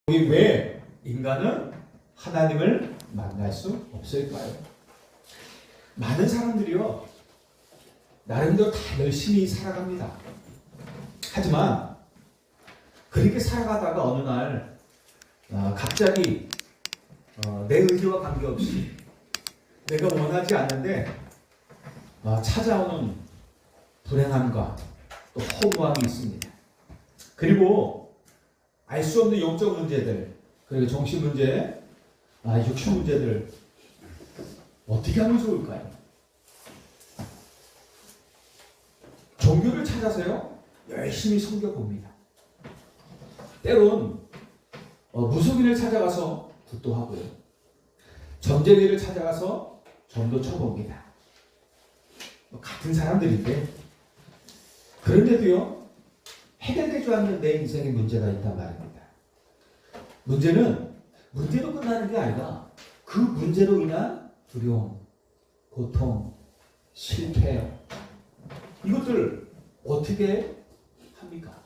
왜 인간은 하나님을 만날 수 없을까요? 많은 사람들이요, 나름대로 다 열심히 살아갑니다. 하지만 그렇게 살아가다가 어느 날 갑자기 내 의지와 관계없이 내가 원하지 않는데 찾아오는 불행함과 또 허무함이 있습니다. 그리고 알 수 없는 영적 문제들, 그리고 정신 문제, 육신 문제들 어떻게 하면 좋을까요? 종교를 찾아서요, 열심히 섬겨봅니다. 때론 무속인을 찾아가서 굿도 하고요, 점쟁이를 찾아가서 점도 쳐봅니다. 같은 사람들인데, 그런데도요, 해결되지 않는 내 인생의 문제가 있단 말입니다. 문제로 끝나는 게 아니라 그 문제로 인한 두려움, 고통, 실패, 이것들 어떻게 합니까?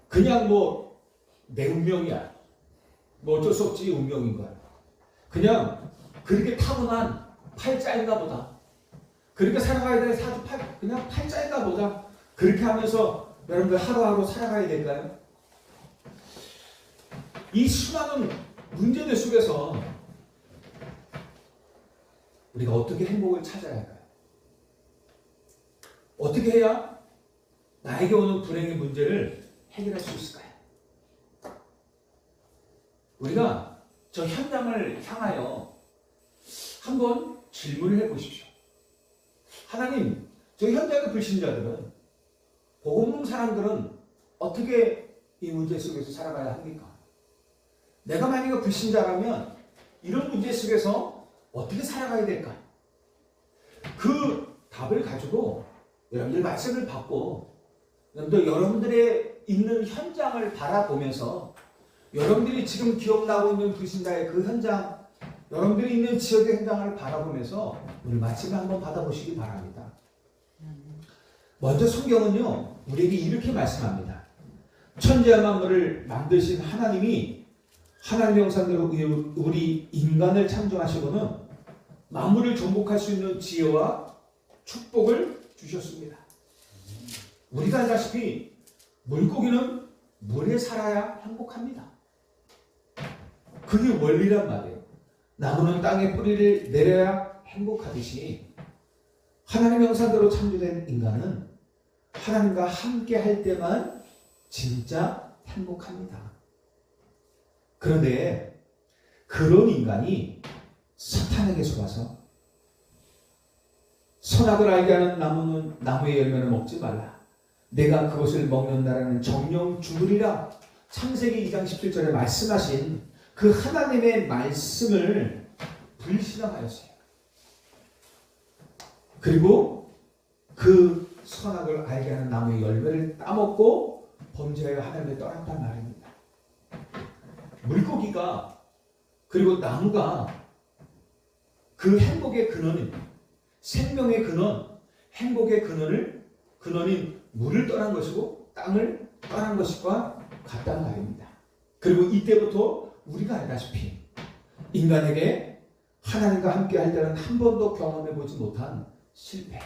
그냥 내 운명이야, 어쩔 수 없지, 운명인 거야. 그냥 그렇게 타고난 팔자인가 보다, 그렇게 살아가야 될 사주팔, 그냥 팔자인가 보다, 그렇게 하면서 여러분들 하루하루 살아가야 될까요? 이 수많은 문제들 속에서 우리가 어떻게 행복을 찾아야 할까요? 어떻게 해야 나에게 오는 불행의 문제를 해결할 수 있을까요? 우리가 저 현장을 향하여 한번 질문을 해보십시오. 하나님, 저 현장의 불신자들은, 복음 없는 사람들은 어떻게 이 문제 속에서 살아가야 합니까? 내가 만약에 불신자라면 이런 문제 속에서 어떻게 살아가야 될까? 그 답을 가지고 여러분들 말씀을 받고, 여러분들의 있는 현장을 바라보면서, 여러분들이 지금 기억나고 있는 불신자의 그 현장, 여러분들이 있는 지역의 현장을 바라보면서 우리 말씀을 한번 받아보시기 바랍니다. 먼저 성경은요, 우리에게 이렇게 말씀합니다. 천지와 만물을 만드신 하나님이 하나님의 형상대로 우리 인간을 창조하시고는 만물을 정복할 수 있는 지혜와 축복을 주셨습니다. 우리가 알다시피 물고기는 물에 살아야 행복합니다. 그게 원리란 말이에요. 나무는 땅에 뿌리를 내려야 행복하듯이, 하나님의 형상대로 창조된 인간은 하나님과 함께 할 때만 진짜 행복합니다. 그런데 그런 인간이 사탄에게 속아서 선악을 알게 하는 나무의 열매는 먹지 말라, 내가 그것을 먹는다라는 정령 죽으리라, 창세기 2장 17절에 말씀하신 그 하나님의 말씀을 불신앙하였어요. 그리고 그 선악을 알게 하는 나무의 열매를 따먹고 범죄하여 하나님을 떠났단 말입니다. 물고기가, 그리고 나무가 그 행복의 근원인, 생명의 근원, 행복의 근원인 물을 떠난 것이고 땅을 떠난 것과 같단 말입니다. 그리고 이때부터 우리가 알다시피 인간에게 하나님과 함께 할 때는 한 번도 경험해 보지 못한 실패,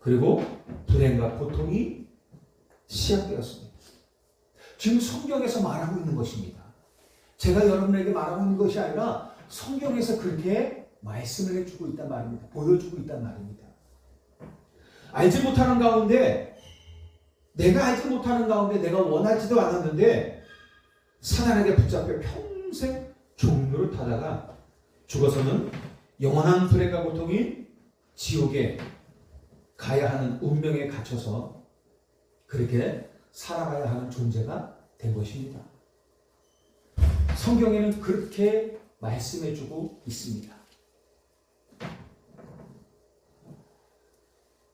그리고 불행과 고통이 시작되었습니다. 지금 성경에서 말하고 있는 것입니다. 제가 여러분에게 말하고 있는 것이 아니라 성경에서 그렇게 말씀을 해주고 있단 말입니다. 보여주고 있단 말입니다. 알지 못하는 가운데, 내가 원하지도 않았는데 사단에게 붙잡혀 평생 종로를 타다가 죽어서는 영원한 불행과 고통이 지옥에 가야 하는 운명에 갇혀서 그렇게 살아가야 하는 존재가 된 것입니다. 성경에는 그렇게 말씀해주고 있습니다.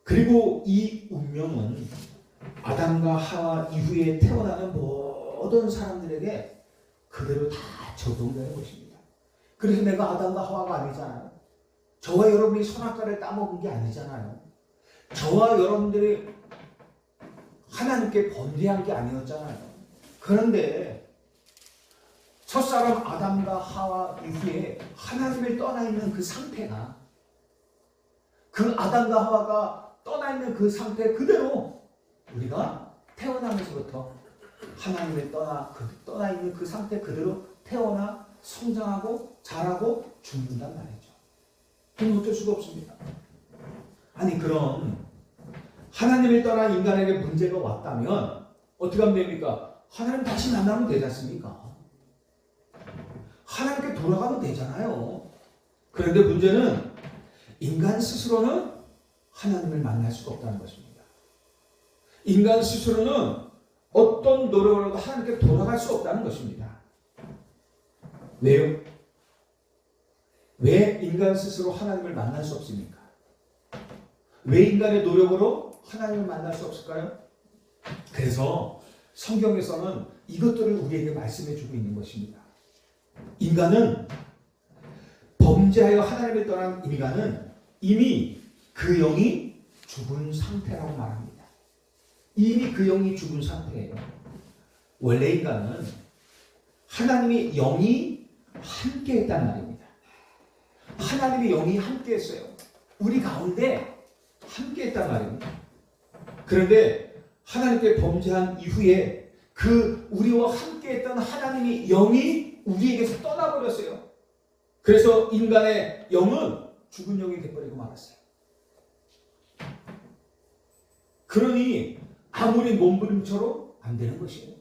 그리고 이 운명은 아담과 하와 이후에 태어나는 모든 사람들에게 그대로 다 적용되는 것입니다. 그래서 내가 아담과 하와가 아니잖아요. 저와 여러분이 선악과를 따먹은 게 아니잖아요. 저와 여러분들이 하나님께 범죄한 게 아니었잖아요. 그런데 첫사람 아담과 하와 이후에 하나님을 떠나 있는 그 상태가, 그 아담과 하와가 떠나 있는 그 상태 그대로 우리가 태어나면서부터 하나님을 떠나 있는 그 상태 그대로 태어나 성장하고 자라고 죽는단 말이죠. 그건 어쩔 수가 없습니다. 아니 그럼 하나님을 떠난 인간에게 문제가 왔다면 어떻게 하면 됩니까? 하나님 다시 만나면 되지 않습니까? 하나님께 돌아가면 되잖아요. 그런데 문제는 인간 스스로는 하나님을 만날 수가 없다는 것입니다. 인간 스스로는 어떤 노력으로도 하나님께 돌아갈 수 없다는 것입니다. 왜요? 왜 인간 스스로 하나님을 만날 수 없습니까? 왜 인간의 노력으로 하나님을 만날 수 없을까요? 그래서 성경에서는 이것들을 우리에게 말씀해 주고 있는 것입니다. 인간은 범죄하여 하나님을 떠난 인간은 이미 그 영이 죽은 상태라고 말합니다. 이미 그 영이 죽은 상태예요. 원래 인간은 하나님의 영이 함께 했단 말입니다. 하나님의 영이 함께 했어요. 우리 가운데 함께 했단 말입니다. 그런데 하나님께 범죄한 이후에 그 우리와 함께 했던 하나님의 영이 우리에게서 떠나버렸어요. 그래서 인간의 영은 죽은 영이 되어버리고 말았어요. 그러니 아무리 몸부림쳐도 안 되는 것이에요.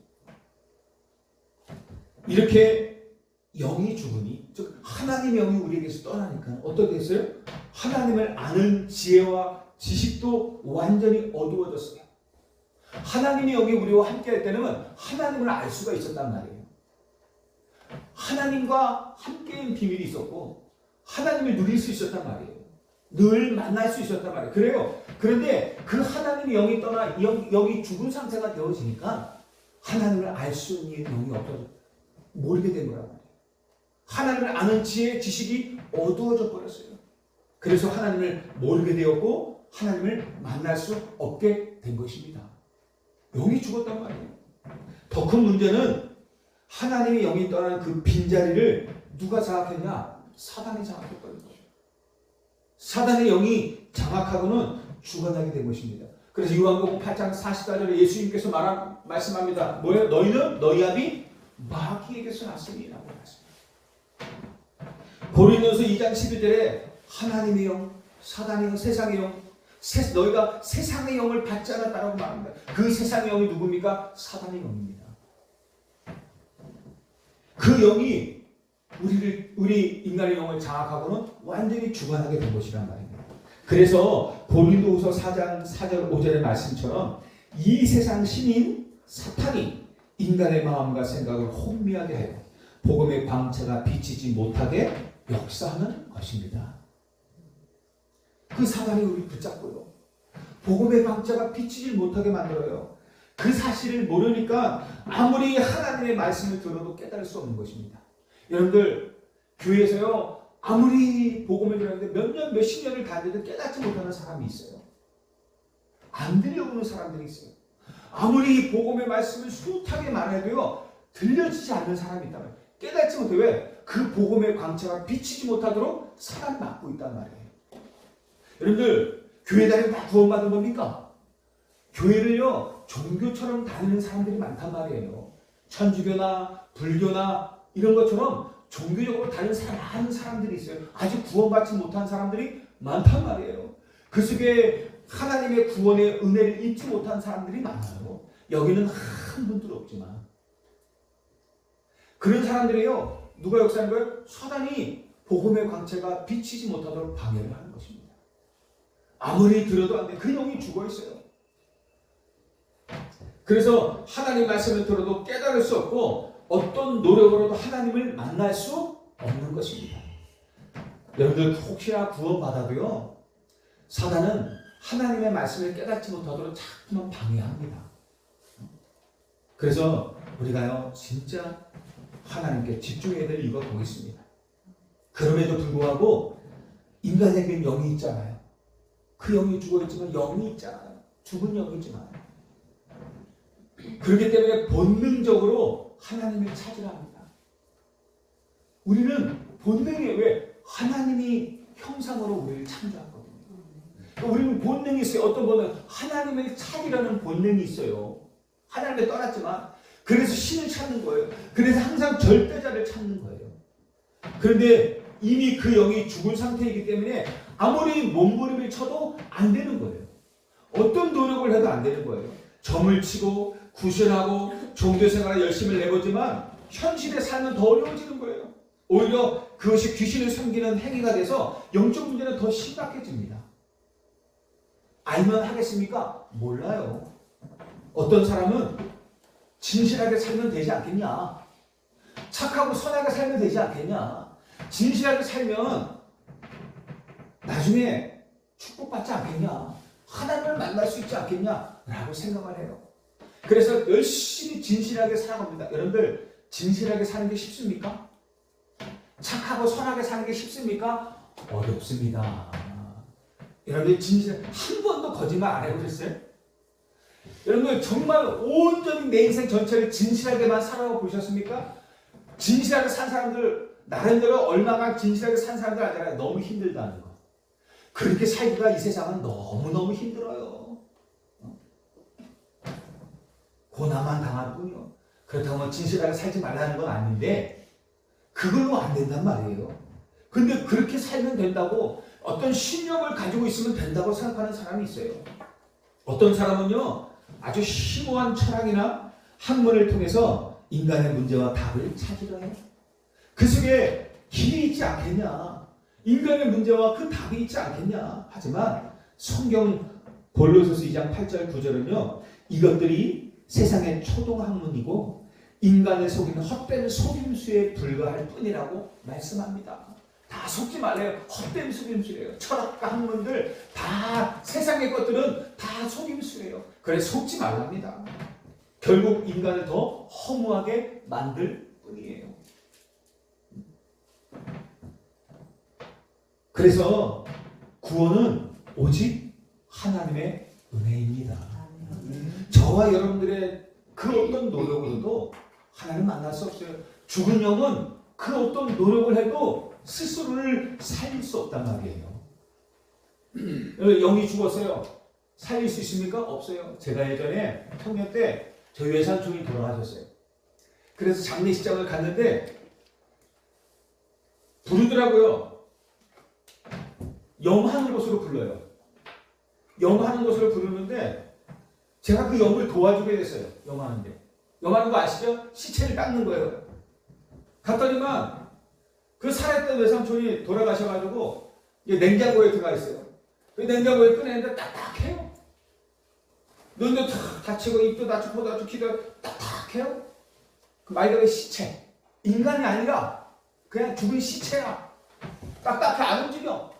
이렇게 영이 죽으니, 즉 하나님의 영이 우리에게서 떠나니까 어떻게 됐어요? 하나님을 아는 지혜와 지식도 완전히 어두워졌어요. 하나님의 영이 우리와 함께 할 때는 하나님을 알 수가 있었단 말이에요. 하나님과 함께인 비밀이 있었고 하나님을 누릴 수 있었단 말이에요. 늘 만날 수 있었단 말이에요. 그래요. 그런데 그 하나님의 영이 떠나 영이 죽은 상태가 되어지니까 하나님을 알 수 있는 영이 없어져 모르게 된 거란 말이에요. 하나님을 아는 지혜, 지식이 어두워져 버렸어요. 그래서 하나님을 모르게 되었고 하나님을 만날 수 없게 된 것입니다. 영이 죽었단 말이에요. 더 큰 문제는 하나님의 영이 떠난 그 빈자리를 누가 장악했냐? 사단이 장악했다는 거죠. 사단의 영이 장악하고는 죽어나게 된 것입니다. 그래서 요한복음 8장 44절에 예수님께서 말씀합니다. 뭐예요? 너희는 너희 아비 마귀에게서 났으니 라고 말씀합니다. 고린도서 2장 12절에 하나님의 영, 사단의 영, 세상의 영, 너희가 세상의 영을 받지 않았다라고 말합니다. 그 세상의 영이 누굽니까? 사단의 영입니다. 그 영이 우리 인간의 영을 장악하고는 완전히 주관하게 된 것이란 말입니다. 그래서 고린도후서 4장 4절 5절의 말씀처럼 이 세상 신인 사탄이 인간의 마음과 생각을 혼미하게 하여 복음의 광채가 비치지 못하게 역사하는 것입니다. 그 사단이 우리 붙잡고요. 복음의 광채가 비치지 못하게 만들어요. 그 사실을 모르니까 아무리 하나님의 말씀을 들어도 깨달을 수 없는 것입니다. 여러분들 교회에서요 아무리 복음을 들었는데 몇 년, 몇십 년을 다녀도 깨닫지 못하는 사람이 있어요. 안 들려오는 사람들이 있어요. 아무리 복음의 말씀을 숱하게 말해도요 들려지지 않는 사람이 있단 말이에요. 깨닫지 못해. 왜? 그 복음의 광채가 비치지 못하도록 사람이 막고 있단 말이에요. 여러분들 교회 다니고 다 구원받은 겁니까? 교회를요 종교처럼 다니는 사람들이 많단 말이에요. 천주교나 불교나 이런 것처럼 종교적으로 다니는 많은 사람들이 있어요. 아직 구원받지 못한 사람들이 많단 말이에요. 그 속에 하나님의 구원의 은혜를 잊지 못한 사람들이 많아요. 여기는 한 분도 없지만 그런 사람들이요 누가 역사하는 거예요? 사단이 복음의 광채가 비치지 못하도록 방해를 하는 것입니다. 아무리 들어도 안 돼. 그 영이 죽어 있어요. 그래서 하나님 말씀을 들어도 깨달을 수 없고 어떤 노력으로도 하나님을 만날 수 없는 것입니다. 여러분들 혹시나 구원받아도요 사단은 하나님의 말씀을 깨닫지 못하도록 자꾸만 방해합니다. 그래서 우리가요 진짜 하나님께 집중해야 될 이유가 거기 있습니다. 그럼에도 불구하고 인간에게 영이 있잖아요. 그 영이 죽어있지만 영이 있잖아요. 죽은 영이 있지만 그렇기 때문에 본능적으로 하나님을 찾으라 합니다. 우리는 본능이 왜? 하나님이 형상으로 우리를 창조하거든요. 우리는 본능이 있어요. 어떤 본능? 하나님을 찾으려는 본능이 있어요. 하나님을 떠났지만 그래서 신을 찾는 거예요. 그래서 항상 절대자를 찾는 거예요. 그런데 이미 그 영이 죽은 상태이기 때문에 아무리 몸부림을 쳐도 안 되는 거예요. 어떤 노력을 해도 안 되는 거예요. 점을 치고 구실하고 종교생활에 열심히 내보지만 현실의 삶은 더 어려워지는 거예요. 오히려 그것이 귀신을 섬기는 행위가 돼서 영적 문제는 더 심각해집니다. 알면 하겠습니까? 몰라요. 어떤 사람은 진실하게 살면 되지 않겠냐? 착하고 선하게 살면 되지 않겠냐? 진실하게 살면 나중에 축복받지 않겠냐? 하나님을 만날 수 있지 않겠냐? 라고 생각을 해요. 그래서 열심히 진실하게 살아갑니다. 여러분들 진실하게 사는 게 쉽습니까? 착하고 선하게 사는 게 쉽습니까? 어렵습니다. 여러분들 진실 한 번도 거짓말 안 해보셨어요? 여러분들 정말 온전히 내 인생 전체를 진실하게만 살아가 보셨습니까? 진실하게 산 사람들 나름대로 얼마나 진실하게 산 사람들 알잖아요. 너무 힘들다는 거. 그렇게 살기가 이 세상은 너무너무 힘들어요. 고난만 당할 뿐이요. 그렇다고 진실하게 살지 말라는 건 아닌데 그걸로 안 된단 말이에요. 근데 그렇게 살면 된다고 어떤 신념을 가지고 있으면 된다고 생각하는 사람이 있어요. 어떤 사람은요 아주 심오한 철학이나 학문을 통해서 인간의 문제와 답을 찾으려 해요. 그 속에 길이 있지 않겠냐? 인간의 문제와 그 답이 있지 않겠냐? 하지만 성경 골로새서 2장 8절 9절은요 이것들이 세상의 초동학문이고 인간을 속이는 헛된 속임수에 불과할 뿐이라고 말씀합니다. 다 속지 말래요. 헛된 속임수예요. 철학과 학문들 다 세상의 것들은 다 속임수예요. 그래서 속지 말랍니다. 결국 인간을 더 허무하게 만들 뿐이에요. 그래서 구원은 오직 하나님의 은혜입니다. 저와 여러분들의 그 어떤 노력으로도 하나님 만날 수 없어요. 죽은 영은 그 어떤 노력을 해도 스스로를 살릴 수 없단 말이에요. 영이 죽었어요. 살릴 수 있습니까? 없어요. 제가 예전에 청년 때 저희 외삼촌이 돌아가셨어요. 그래서 장례식장을 갔는데 부르더라고요. 영하는 곳으로 불러요. 영하는 곳으로 부르는데 제가 그 영을 도와주게 됐어요. 영하는데. 영하는 거 아시죠? 시체를 닦는 거예요. 갔더니만 그 살아있던 외삼촌이 돌아가셔가지고 냉장고에 들어가 있어요. 그 냉장고에 꺼내는데 딱딱해요. 눈도 탁 다치고 입도 다치고 코도 다치고 귀도 딱딱해요. 그 말 그대로 시체. 인간이 아니라 그냥 죽은 시체야. 딱딱해 안 움직여.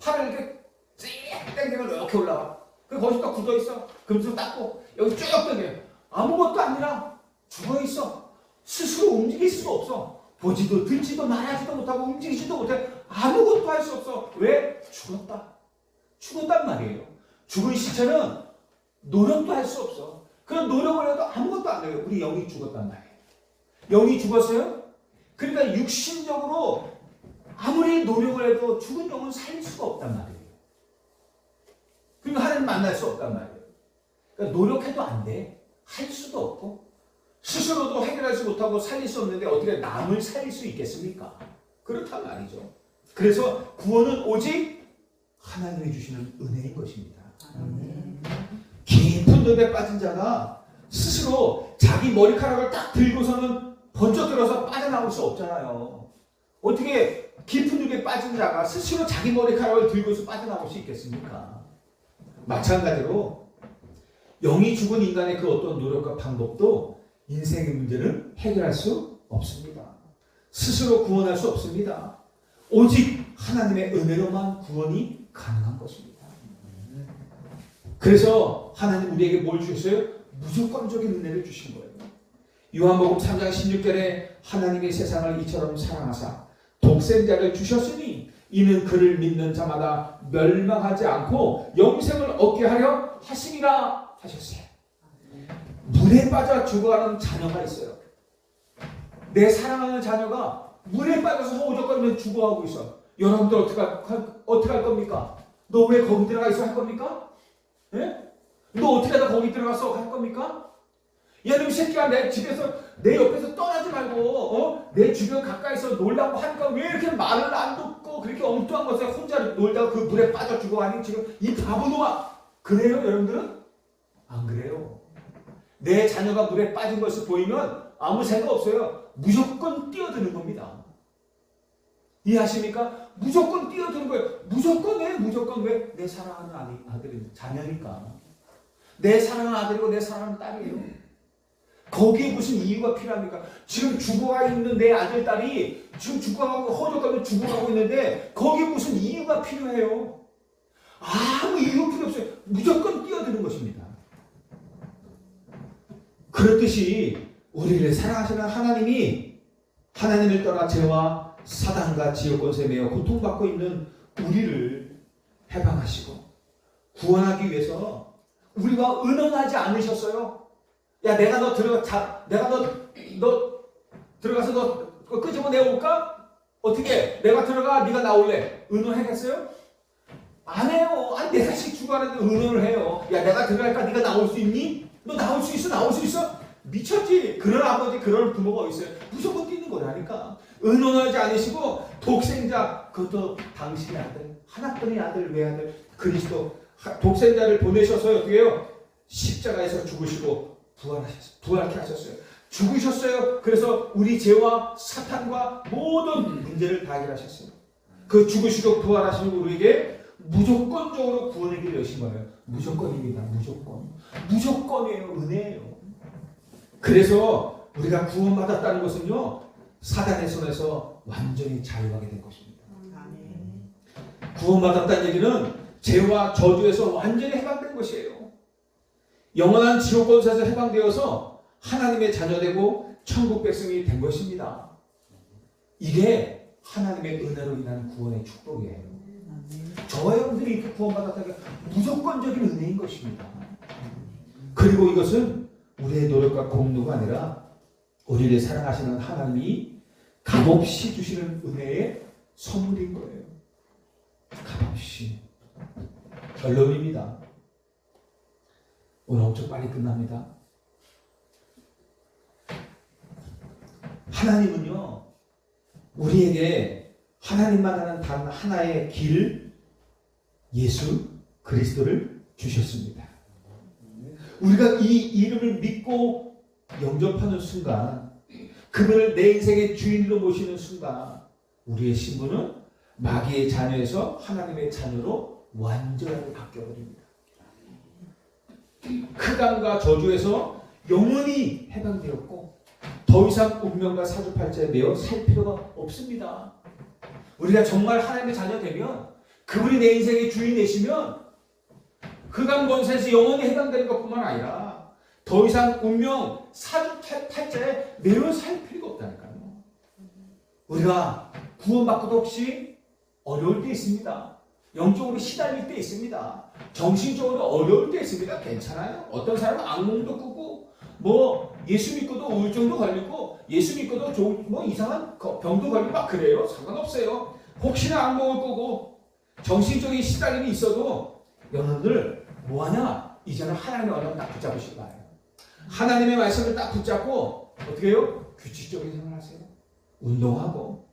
팔을 이렇게 쭉 당기면 이렇게 올라가. 그 거기서 또 굳어 있어. 금수 닦고 여기 쭉 당겨. 아무것도 아니라 죽어 있어. 스스로 움직일 수가 없어. 보지도 듣지도 말하지도 못하고 움직이지도 못해. 아무것도 할 수 없어. 왜? 죽었다. 죽었단 말이에요. 죽은 시체는 노력도 할 수 없어. 그런 노력을 해도 아무것도 안 돼요. 우리 영이 죽었단 말이에요. 영이 죽었어요? 그러니까 육신적으로 아무리 노력을 해도 죽은 영은 살릴 수가 없단 말이에요. 그러니까 하나님 만날 수 없단 말이에요. 그러니까 노력해도 안 돼. 할 수도 없고 스스로도 해결하지 못하고 살릴 수 없는데 어떻게 남을 살릴 수 있겠습니까? 그렇단 말이죠. 그래서 구원은 오직 하나님이 주시는 은혜인 것입니다. 깊은 늪에 빠진 자가 스스로 자기 머리카락을 딱 들고서는 번쩍 들어서 빠져나올 수 없잖아요. 어떻게 깊은 늪에 빠진 자가 스스로 자기 머리카락을 들고서 빠져나올 수 있겠습니까? 마찬가지로 영이 죽은 인간의 그 어떤 노력과 방법도 인생의 문제를 해결할 수 없습니다. 스스로 구원할 수 없습니다. 오직 하나님의 은혜로만 구원이 가능한 것입니다. 그래서 하나님 우리에게 뭘 주셨어요? 무조건적인 은혜를 주신 거예요. 요한복음 3장 16절에 하나님이 세상을 이처럼 사랑하사 독생자를 주셨으니 이는 그를 믿는 자마다 멸망하지 않고 영생을 얻게 하려 하심이라 하셨어요. 물에 빠져 죽어가는 자녀가 있어요. 내 사랑하는 자녀가 물에 빠져서 허우적거리면서 죽어가고 있어. 여러분들 어떻게 할 겁니까? 너 왜 거기 들어가 있어 할 겁니까? 예? 너 어떻게 하다 거기 들어가서 할 겁니까? 야, 너 새끼야, 내 집에서, 내 옆에서 떠나지 말고, 내 주변 가까이서 놀라고 하니까 왜 이렇게 말을 안 듣고 그렇게 엉뚱한 것에 혼자 놀다가 그 물에 빠져 죽어가니 지금 이 바보놈아. 그래요, 여러분들은? 안 그래요. 내 자녀가 물에 빠진 것을 보이면 아무 생각 없어요. 무조건 뛰어드는 겁니다. 이해하십니까? 무조건 뛰어드는 거예요. 무조건 왜? 내 사랑하는 아들이 자녀니까. 내 사랑하는 아들이고 내 사랑하는 딸이에요. 거기에 무슨 이유가 필요합니까? 지금 죽어가 있는 내 아들, 딸이 지금 죽어가고 허적하면 죽어가고 있는데 거기에 무슨 이유가 필요해요? 아무 이유 필요 없어요. 무조건 뛰어드는 것입니다. 그렇듯이 우리를 사랑하시는 하나님이 하나님을 떠나 죄와 사단과 지옥 권세에 매여 고통받고 있는 우리를 해방하시고 구원하기 위해서 우리가 은원하지 않으셨어요. 야, 내가 너 들어가서 너 끄집어내올까? 어떻게? 내가 들어가, 네가 나올래? 의논하겠어요? 안 해요. 아니, 내 자식 죽어가는데 의논을 해요. 야, 내가 들어갈까? 네가 나올 수 있니? 너 나올 수 있어? 나올 수 있어? 미쳤지? 그런 아버지, 그런 부모가 어디 있어요? 무조건 뛰는 거라니까. 의논하지 않으시고 독생자, 그것도 당신의 아들, 하나뿐인 아들, 외아들 그리스도 독생자를 보내셔서 어떻게 해요? 십자가에서 죽으시고 부활케 하셨어요. 죽으셨어요. 그래서 우리 죄와 사탄과 모든 문제를 다 해결하셨어요. 그 죽으시고 부활하신 우리에게 무조건적으로 구원의 길을 여신 거예요. 무조건입니다. 무조건이에요. 은혜예요. 그래서 우리가 구원받았다는 것은요, 사단의 손에서 완전히 자유하게 된 것입니다. 구원받았다는 얘기는 죄와 저주에서 완전히 해방된 것이에요. 영원한 지옥 권세에서 해방되어서 하나님의 자녀되고 천국 백성이 된 것입니다. 이게 하나님의 은혜로 인한 구원의 축복이에요. 저와 여러분들이 이렇게 구원받았다는 게 무조건적인 은혜인 것입니다. 그리고 이것은 우리의 노력과 공로가 아니라 우리를 사랑하시는 하나님이 값없이 주시는 은혜의 선물인 거예요. 값없이. 결론입니다. 오늘 엄청 빨리 끝납니다. 하나님은요, 우리에게 하나님만 아는 단 하나의 길, 예수 그리스도를 주셨습니다. 우리가 이 이름을 믿고 영접하는 순간, 그분을 내 인생의 주인으로 모시는 순간, 우리의 신분은 마귀의 자녀에서 하나님의 자녀로 완전하게 바뀌어버립니다. 흑암과 저주에서 영원히 해방되었고 더 이상 운명과 사주팔자에 매여 살 필요가 없습니다. 우리가 정말 하나님의 자녀 되면, 그분이 내 인생의 주인 되시면 흑암 권세에서 영원히 해방되는 것뿐만 아니라 더 이상 운명 사주팔자에 매여 살 필요가 없다니까요. 우리가 구원받고도 혹시 어려울 때 있습니다. 영적으로 시달릴 때 있습니다. 정신적으로 어려울 때 있습니다. 괜찮아요. 어떤 사람은 악몽도 꾸고 예수 믿고도 우울증도 걸리고 예수 믿고도 이상한 병도 걸리고 막 그래요. 상관없어요. 혹시나 악몽을 꾸고 정신적인 시달림이 있어도 여러분들 뭐하냐? 이제는 하나님의 언어를 딱 붙잡으시기 바라요. 하나님의 말씀을 딱 붙잡고 어떻게 해요? 규칙적인 생활을 하세요. 운동하고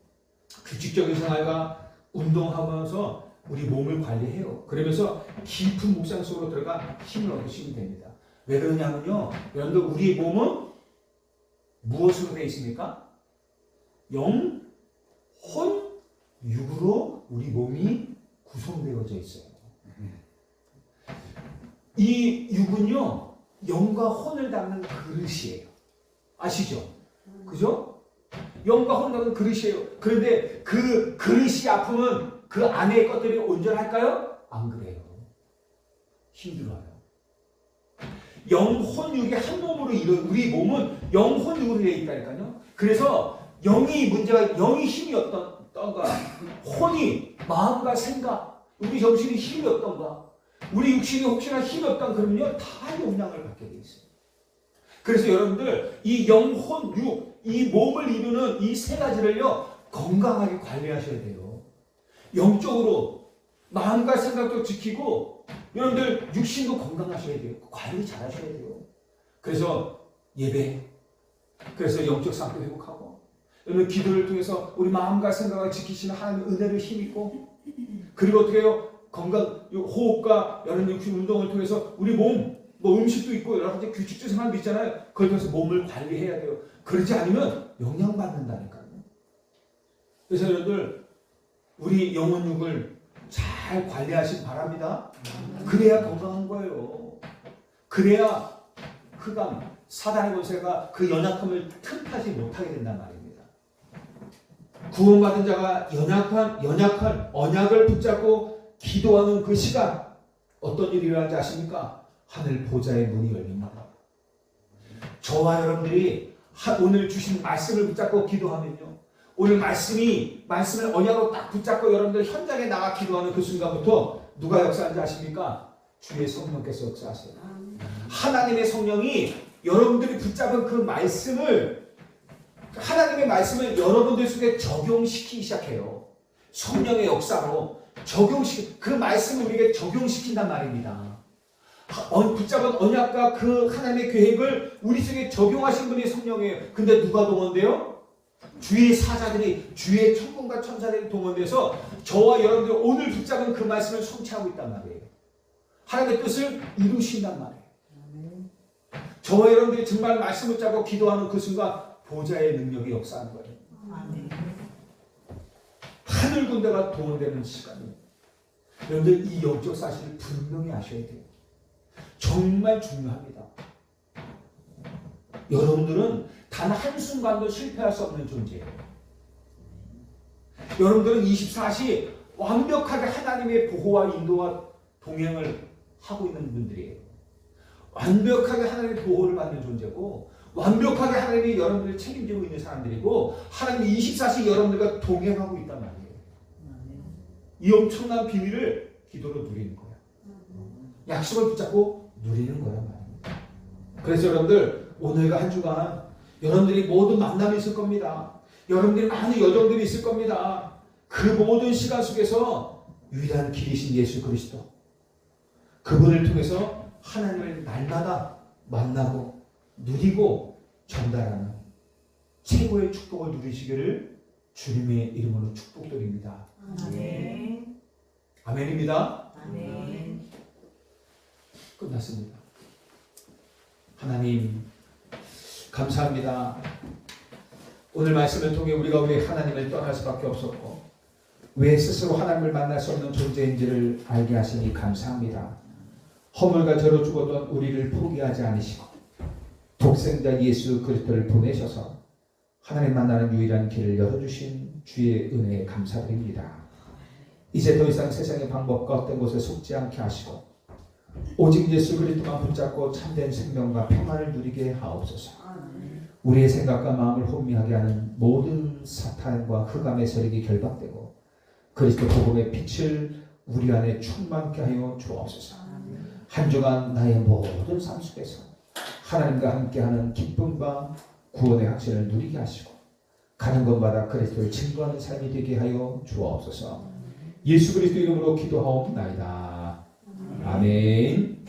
규칙적인 생활과 운동하면서 우리 몸을 관리해요. 그러면서 깊은 묵상 속으로 들어가 힘을 얻으시면 됩니다. 왜 그러냐면요, 여러분들 우리의 몸은 무엇으로 되어 있습니까? 영, 혼, 육으로 우리 몸이 구성되어져 있어요. 이 육은요, 영과 혼을 담는 그릇이에요. 아시죠? 그죠? 영과 혼을 담는 그릇이에요. 그런데 그 그릇이 아프면 그 안에 것들이 온전할까요? 안 그래요. 힘들어요. 영혼육이 한 몸으로 이룬 우리 몸은 영혼육으로 되어 있다니까요. 그래서 영이 문제가, 영이 힘이 어떤가, 혼이 마음과 생각, 우리 정신이 힘이 어떤가, 우리 육신이 혹시나 힘이 없다 그러면요 다 영향을 받게 되어 있어요. 그래서 여러분들 이 영혼, 육, 이 몸을 이루는 이 세 가지를요 건강하게 관리하셔야 돼요. 영적으로 마음과 생각도 지키고 여러분들 육신도 건강하셔야 돼요. 관리 잘 하셔야 돼요. 그래서 예배, 그래서 영적 상태 회복하고 여러분 기도를 통해서 우리 마음과 생각을 지키시는 하나님의 은혜를 힘입고 그리고 어떻게 해요? 건강, 호흡과 여러 육신 운동을 통해서 우리 몸, 뭐 음식도 있고 여러 가지 규칙적 생활도 있잖아요. 그걸 통해서 몸을 관리해야 돼요. 그러지 않으면 영향받는다니까요. 그래서 여러분들 우리 영혼육을 잘 관리하시기 바랍니다. 그래야 건강한 거예요. 그래야 흑암, 사단의 권세가 그 연약함을 틈타지 못하게 된단 말입니다. 구원받은 자가 연약한 언약을 붙잡고 기도하는 그 시간 어떤 일이 일어나는지 아십니까? 하늘 보좌의 문이 열립니다. 저와 여러분들이 오늘 주신 말씀을 붙잡고 기도하면요. 오늘 말씀을 언약으로 딱 붙잡고 여러분들 현장에 나가 기도하는 그 순간부터 누가 역사하는지 아십니까? 주의 성령께서 역사하세요. 하나님의 성령이 여러분들이 붙잡은 그 말씀을 하나님의 말씀을 여러분들 속에 적용시키기 시작해요. 성령의 역사로 그 말씀을 우리에게 적용시킨단 말입니다. 붙잡은 언약과 그 하나님의 계획을 우리 속에 적용하신 분이 성령이에요. 근데 누가 동원돼요? 주의 사자들이, 주의 천군과 천사들이 동원돼서 저와 여러분들 오늘 붙잡은 그 말씀을 성취하고 있단 말이에요. 하나님의 뜻을 이루신단 말이에요. 저와 여러분들이 정말 말씀을 붙잡고 기도하는 그 순간 보좌의 능력이 역사하는 거예요. 하늘 군대가 동원되는 시간이에요. 여러분들 이 영적 사실을 분명히 아셔야 돼요. 정말 중요합니다. 여러분들은 단 한순간도 실패할 수 없는 존재예요. 여러분들은 24시 완벽하게 하나님의 보호와 인도와 동행을 하고 있는 분들이에요. 완벽하게 하나님의 보호를 받는 존재고 완벽하게 하나님이 여러분들을 책임지고 있는 사람들이고 하나님이 24시 여러분들과 동행하고 있단 말이에요. 이 엄청난 비밀을 기도로 누리는 거예요. 약속을 붙잡고 누리는 거란 말입니다. 그래서 여러분들 오늘과 한 주간 여러분들이 모든 만남이 있을 겁니다. 여러분들이 많은 여정들이 있을 겁니다. 그 모든 시간 속에서 유일한 길이신 예수 그리스도 그분을 통해서 하나님을 날마다 만나고 누리고 전달하는 최고의 축복을 누리시기를 주님의 이름으로 축복드립니다. 아멘. 아멘입니다. 아멘. 끝났습니다. 하나님 감사합니다. 오늘 말씀을 통해 우리가 왜 하나님을 떠날 수밖에 없었고 왜 스스로 하나님을 만날 수 없는 존재인지를 알게 하시니 감사합니다. 허물과 죄로 죽었던 우리를 포기하지 않으시고 독생자 예수 그리스도를 보내셔서 하나님 만나는 유일한 길을 열어주신 주의 은혜에 감사드립니다. 이제 더 이상 세상의 방법과 어떤 곳에 속지 않게 하시고 오직 예수 그리스도만 붙잡고 참된 생명과 평안을 누리게 하옵소서. 우리의 생각과 마음을 혼미하게 하는 모든 사탄과 흑암의 세력이 결박되고 그리스도 복음의 빛을 우리 안에 충만케 하여 주옵소서. 한 주간 나의 모든 삶 속에서 하나님과 함께하는 기쁨과 구원의 확신을 누리게 하시고 가는 곳마다 그리스도를 증거하는 삶이 되게 하여 주옵소서. 예수 그리스도 이름으로 기도하옵나이다. 아멘.